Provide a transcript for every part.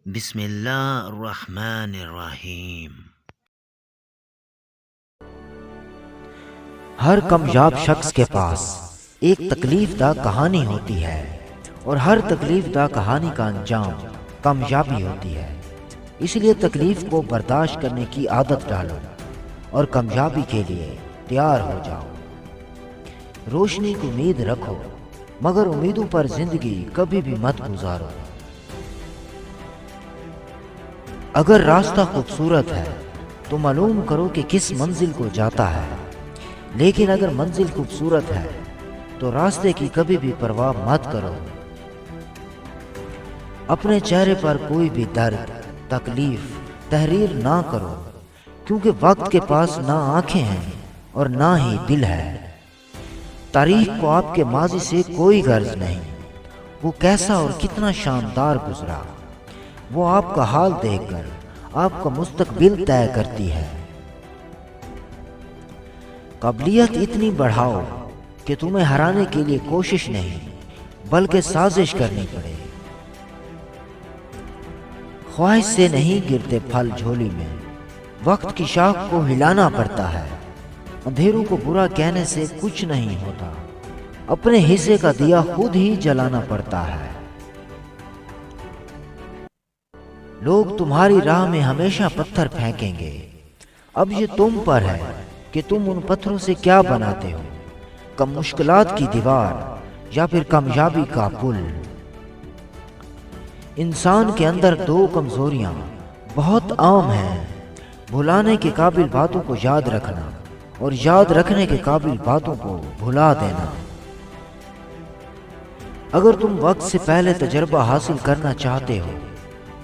بسم اللہ الرحمن الرحیم۔ ہر کامیاب شخص کے پاس ایک تکلیف دہ کہانی ہوتی ہے اور ہر تکلیف دہ کہانی کا انجام کامیابی ہوتی ہے۔ اس لیے تکلیف کو برداشت کرنے کی عادت ڈالو اور کامیابی کے لیے تیار ہو جاؤ۔ روشنی کی امید رکھو مگر امیدوں پر زندگی کبھی بھی مت گزارو۔ اگر راستہ خوبصورت ہے تو معلوم کرو کہ کس منزل کو جاتا ہے، لیکن اگر منزل خوبصورت ہے تو راستے کی کبھی بھی پرواہ مت کرو۔ اپنے چہرے پر کوئی بھی درد، تکلیف تحریر نہ کرو، کیونکہ وقت کے پاس نہ آنکھیں ہیں اور نہ ہی دل ہے۔ تاریخ کو آپ کے ماضی سے کوئی غرض نہیں، وہ کیسا اور کتنا شاندار گزرا، وہ آپ کا حال دیکھ کر آپ کا مستقبل طے کرتی ہے۔ قابلیت اتنی بڑھاؤ کہ تمہیں ہرانے کے لیے کوشش نہیں بلکہ سازش کرنی پڑے۔ خواہش سے نہیں گرتے پھل جھولی میں، وقت کی شاخ کو ہلانا پڑتا ہے۔ اندھیروں کو برا کہنے سے کچھ نہیں ہوتا، اپنے حصے کا دیا خود ہی جلانا پڑتا ہے۔ لوگ تمہاری راہ میں ہمیشہ پتھر پھینکیں گے، اب یہ تم پر ہے کہ تم ان پتھروں سے کیا بناتے ہو، کم مشکلات کی دیوار یا پھر کامیابی کا پل۔ انسان کے اندر دو کمزوریاں بہت عام ہیں، بھلانے کے قابل باتوں کو یاد رکھنا اور یاد رکھنے کے قابل باتوں کو بھلا دینا۔ اگر تم وقت سے پہلے تجربہ حاصل کرنا چاہتے ہو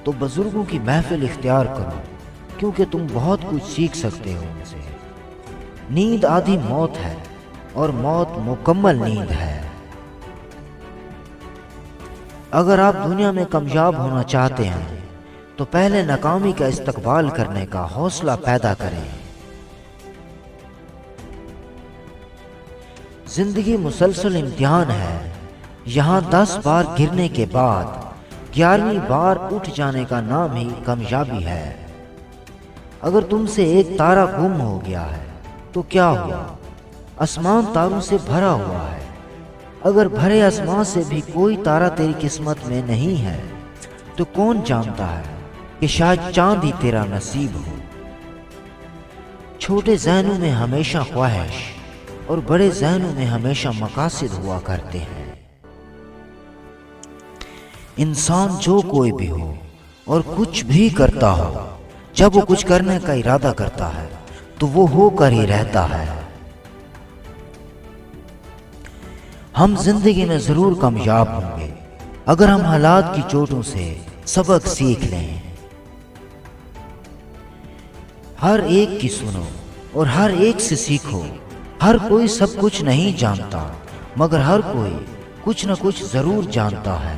تو بزرگوں کی محفل اختیار کرو، کیونکہ تم بہت کچھ سیکھ سکتے ہو ان سے۔ نیند آدھی موت ہے اور موت مکمل نیند ہے۔ اگر آپ دنیا میں کامیاب ہونا چاہتے ہیں تو پہلے ناکامی کا استقبال کرنے کا حوصلہ پیدا کریں۔ زندگی مسلسل امتحان ہے، یہاں 10 بار گرنے کے بعد 11ویں بار اٹھ جانے کا نام ہی کامیابی ہے۔ اگر تم سے ایک تارا گم ہو گیا ہے تو کیا ہوا؟ آسمان تاروں سے بھرا ہوا ہے۔ اگر بھرے آسمان سے بھی کوئی تارا تیری قسمت میں نہیں ہے تو کون جانتا ہے کہ شاید چاند ہی تیرا نصیب ہو۔ چھوٹے ذہنوں میں ہمیشہ خواہش اور بڑے ذہنوں میں ہمیشہ مقاصد ہوا کرتے ہیں۔ انسان جو کوئی بھی ہو اور کچھ بھی کرتا ہو، جب وہ کچھ کرنے کا ارادہ کرتا ہے تو وہ ہو کر ہی رہتا ہے۔ ہم زندگی میں ضرور کامیاب ہوں گے اگر ہم حالات کی چوٹوں سے سبق سیکھ لیں۔ ہر ایک کی سنو اور ہر ایک سے سیکھو۔ ہر کوئی سب کچھ نہیں جانتا، مگر ہر کوئی کچھ نہ کچھ ضرور جانتا ہے۔